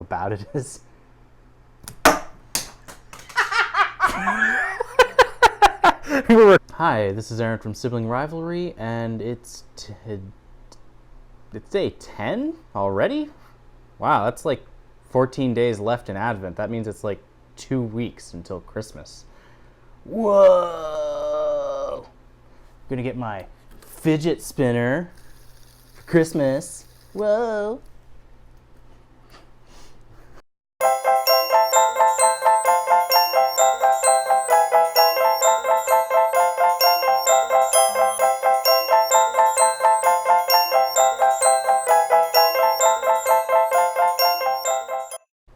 bad it is. Hi, this is Aaron from Sibling Rivalry, and it's day 10 already? Wow, that's like 14 days left in Advent. That means it's like 2 weeks until Christmas. Whoa! I'm gonna get my fidget spinner for Christmas. Whoa!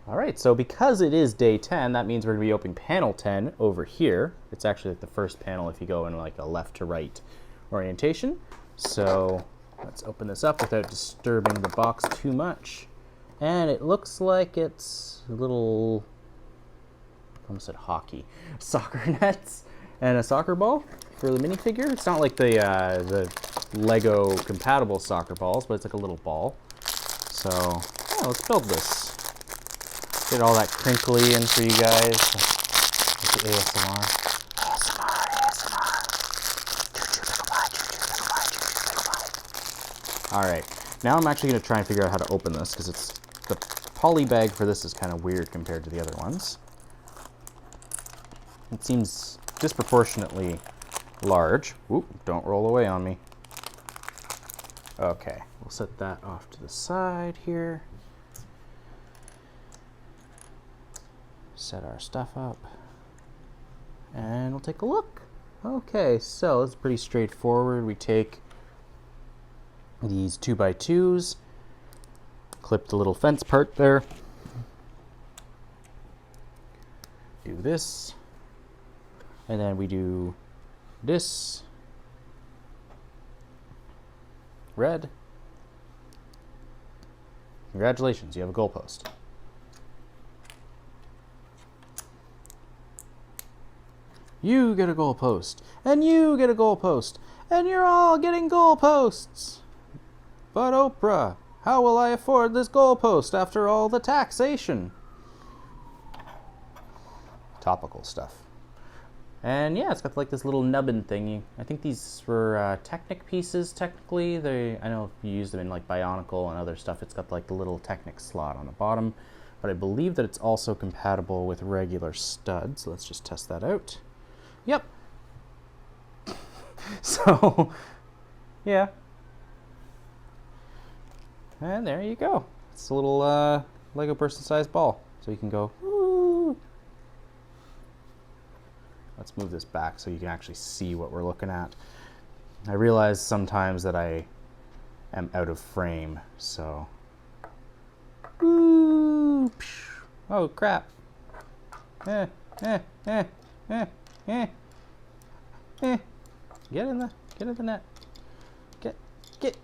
Alright, so because it is day 10, that means we're going to be opening panel 10 over here. It's actually like the first panel if you go in like a left to right orientation. So let's open this up without disturbing the box too much. And it looks like it's a little, I almost said hockey, soccer nets and a soccer ball for the minifigure. It's not like the Lego compatible soccer balls, but it's like a little ball. So yeah, let's build this. Get all that crinkly in for you guys. Like the ASMR. Alright, now I'm actually going to try and figure out how to open this because it's the poly bag for this is kind of weird compared to the other ones. It seems disproportionately large. Oop, don't roll away on me. Okay, we'll set that off to the side here. Set our stuff up and we'll take a look. Okay, so it's pretty straightforward. We take these 2x2s, clip the little fence part there, do this, and then we do this, red. Congratulations, you have a goalpost. You get a goalpost, and you get a goalpost, and you're all getting goalposts. But Oprah, how will I afford this goalpost after all the taxation? Topical stuff. And yeah, it's got like this little nubbin thingy. I think these were Technic pieces, technically. I know if you use them in like Bionicle and other stuff, it's got like the little Technic slot on the bottom. But I believe that it's also compatible with regular studs. So let's just test that out. Yep. So, yeah. And there you go. It's a little Lego person-sized ball. So you can go, woo. Let's move this back so you can actually see what we're looking at. I realize sometimes that I am out of frame, so. Woo. Oh, crap. Get in the net. Get.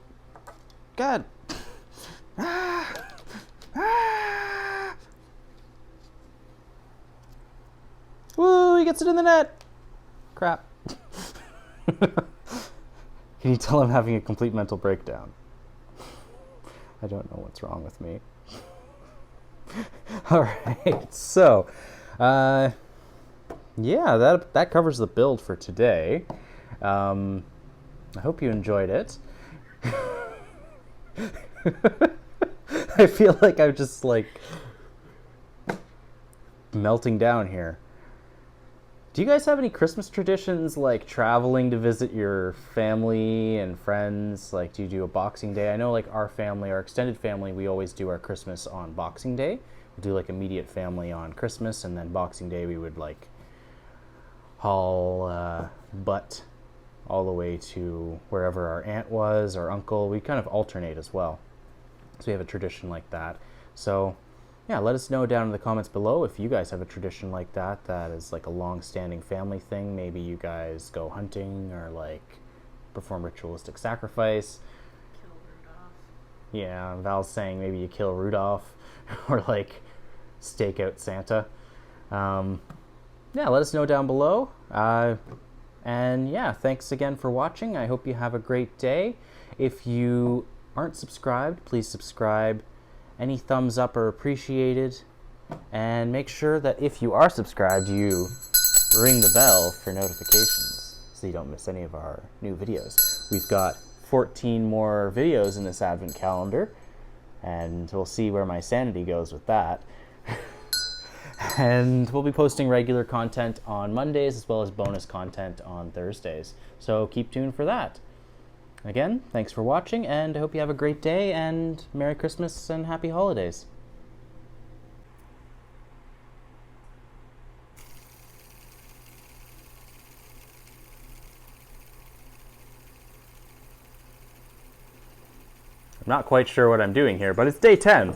God. Woo, he gets it in the net. Crap. Can you tell I'm having a complete mental breakdown? I don't know what's wrong with me. All right, so, yeah, that covers the build for today. I hope you enjoyed it. I feel like I'm just like melting down here. Do you guys have any Christmas traditions, like traveling to visit your family and friends? Like, do you do a Boxing Day? I know like our family, our extended family, we always do our Christmas on Boxing Day. We do like immediate family on Christmas, and then Boxing Day we would like haul butt all the way to wherever our aunt was or uncle. We kind of alternate as well. So we have a tradition like that. So yeah, let us know down in the comments below if you guys have a tradition like that that is like a long-standing family thing. Maybe you guys go hunting or like perform ritualistic sacrifice. Kill Rudolph. Yeah, Val's saying maybe you kill Rudolph or like stake out Santa. Yeah, let us know down below. And yeah, thanks again for watching. I hope you have a great day. If you aren't subscribed, please subscribe. Any thumbs up are appreciated. And make sure that if you are subscribed, you ring the bell for notifications so you don't miss any of our new videos. We've got 14 more videos in this advent calendar, and we'll see where my sanity goes with that. And we'll be posting regular content on Mondays as well as bonus content on Thursdays. So keep tuned for that. Again, thanks for watching, and I hope you have a great day, and Merry Christmas and Happy Holidays. I'm not quite sure what I'm doing here, but it's day 10.